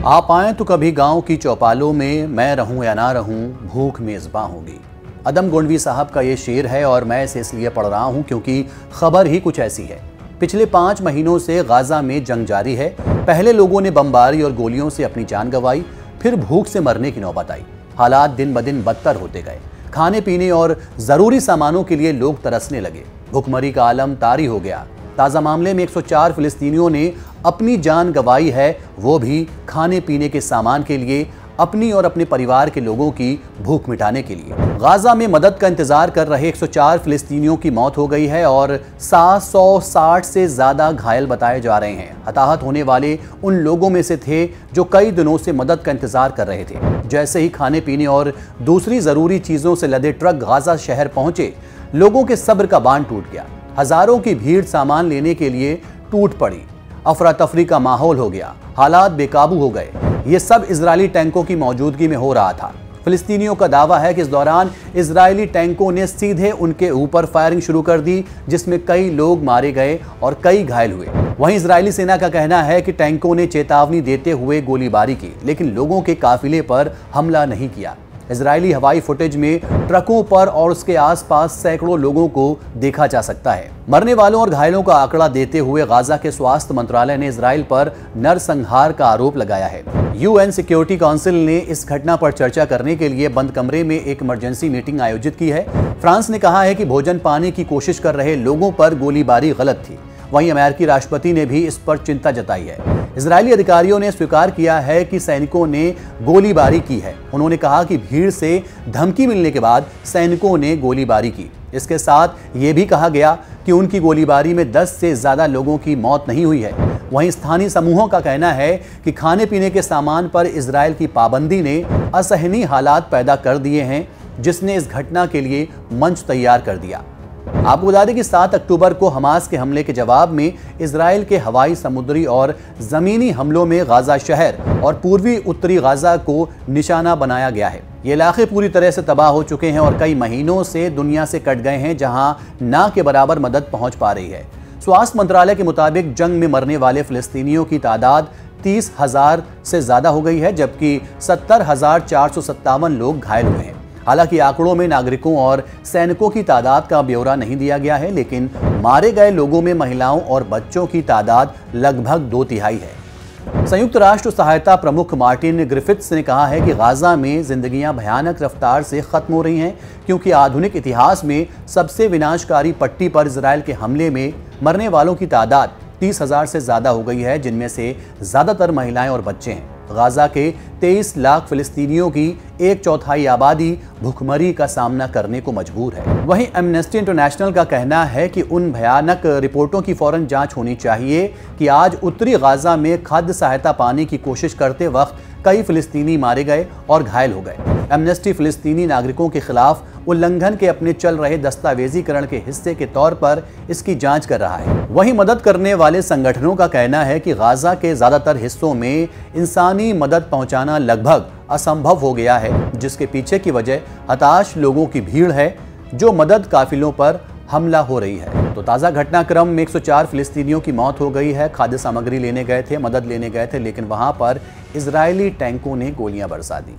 आप आएं तो कभी गांव की चौपालों में, मैं रहूं या ना रहूं, भूख मेजबां होगी। अदम गोंडवी साहब का ये शेर है और मैं इसे इसलिए पढ़ रहा हूं क्योंकि खबर ही कुछ ऐसी है। पिछले 5 महीनों से गाजा में जंग जारी है। पहले लोगों ने बमबारी और गोलियों से अपनी जान गंवाई, फिर भूख से मरने की नौबत आई। हालात दिन ब दिन बदतर होते गए। खाने पीने और जरूरी सामानों के लिए लोग तरसने लगे। भुखमरी का आलम तारी हो गया। ताज़ा मामले में 104 फिलिस्तीनियों ने अपनी जान गंवाई है, वो भी खाने पीने के सामान के लिए, अपनी और अपने परिवार के लोगों की भूख मिटाने के लिए। गाजा में मदद का इंतजार कर रहे 104 फिलिस्तीनियों की मौत हो गई है और 760 से ज्यादा घायल बताए जा रहे हैं। हताहत होने वाले उन लोगों में से थे जो कई दिनों से मदद का इंतजार कर रहे थे। जैसे ही खाने पीने और दूसरी जरूरी चीजों से लदे ट्रक गाजा शहर पहुंचे, लोगों के सब्र का बांध टूट गया। हजारों की भीड़ सामान लेने के लिए टूट पड़ी। अफरा तफरी का माहौल हो गया। हालात बेकाबू हो गए। ये सब इजरायली टैंकों की मौजूदगी में हो रहा था। फिलिस्तीनियों का दावा है कि इस दौरान इजरायली टैंकों ने सीधे उनके ऊपर फायरिंग शुरू कर दी, जिसमें कई लोग मारे गए और कई घायल हुए। वहीं इजरायली सेना का कहना है कि टैंकों ने चेतावनी देते हुए गोलीबारी की, लेकिन लोगों के काफिले पर हमला नहीं किया। इजरायली हवाई फुटेज में ट्रकों पर और उसके आसपास सैकड़ों लोगों को देखा जा सकता है। मरने वालों और घायलों का आंकड़ा देते हुए गाजा के स्वास्थ्य मंत्रालय ने इजराइल पर नरसंहार का आरोप लगाया है। यूएन सिक्योरिटी काउंसिल ने इस घटना पर चर्चा करने के लिए बंद कमरे में एक इमरजेंसी मीटिंग आयोजित की है। फ्रांस ने कहा है कि भोजन पाने की कोशिश कर रहे लोगों पर गोलीबारी गलत थी। वहीं अमेरिकी राष्ट्रपति ने भी इस पर चिंता जताई है। इजरायली अधिकारियों ने स्वीकार किया है कि सैनिकों ने गोलीबारी की है। उन्होंने कहा कि भीड़ से धमकी मिलने के बाद सैनिकों ने गोलीबारी की। इसके साथ ये भी कहा गया कि उनकी गोलीबारी में 10 से ज्यादा लोगों की मौत नहीं हुई है। वहीं स्थानीय समूहों का कहना है कि खाने पीने के सामान पर इजरायल की पाबंदी ने असहनीय हालात पैदा कर दिए हैं, जिसने इस घटना के लिए मंच तैयार कर दिया। आपको बता दें कि 7 अक्टूबर को हमास के हमले के जवाब में इजराइल के हवाई, समुद्री और जमीनी हमलों में गाजा शहर और पूर्वी उत्तरी गाजा को निशाना बनाया गया है। ये इलाके पूरी तरह से तबाह हो चुके हैं और कई महीनों से दुनिया से कट गए हैं, जहां ना के बराबर मदद पहुंच पा रही है। स्वास्थ्य मंत्रालय के मुताबिक जंग में मरने वाले फिलिस्तीनियों की तादाद 30,000 से ज्यादा हो गई है, जबकि 70,457 लोग घायल हुए हैं। हालांकि आंकड़ों में नागरिकों और सैनिकों की तादाद का ब्यौरा नहीं दिया गया है, लेकिन मारे गए लोगों में महिलाओं और बच्चों की तादाद लगभग 2/3 है। संयुक्त राष्ट्र सहायता प्रमुख मार्टिन ग्रिफिथ्स ने कहा है कि गाजा में जिंदगियां भयानक रफ्तार से खत्म हो रही हैं, क्योंकि आधुनिक इतिहास में सबसे विनाशकारी पट्टी पर इजरायल के हमले में मरने वालों की तादाद 30,000 से ज्यादा हो गई है, जिनमें से ज्यादातर महिलाएं और बच्चे हैं। गाजा के 23 लाख फिलिस्तीनियों की 1/4 आबादी भुखमरी का सामना करने को मजबूर है। वहीं एमनेस्टी इंटरनेशनल का कहना है कि उन भयानक रिपोर्टों की फौरन जांच होनी चाहिए कि आज उत्तरी गाजा में खाद्य सहायता पाने की कोशिश करते वक्त कई फिलिस्तीनी मारे गए और घायल हो गए। एमनेस्टी फिलिस्तीनी नागरिकों के खिलाफ उल्लंघन के अपने चल रहे दस्तावेजीकरण के हिस्से के तौर पर इसकी जांच कर रहा है। वहीं मदद करने वाले संगठनों का कहना है कि गाजा के ज्यादातर हिस्सों में इंसानी मदद पहुंचाना लगभग असंभव हो गया है, जिसके पीछे की वजह हताश लोगों की भीड़ है जो मदद काफिलों पर हमला हो रही है। तो ताज़ा घटनाक्रम में 104 फिलिस्तीनियों की मौत हो गई है। खाद्य सामग्री लेने गए थे, मदद लेने गए थे, लेकिन वहां पर इजरायली टैंकों ने गोलियां बरसा दी।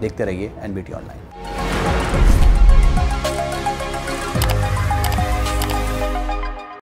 देखते रहिए एनबीटी ऑनलाइन।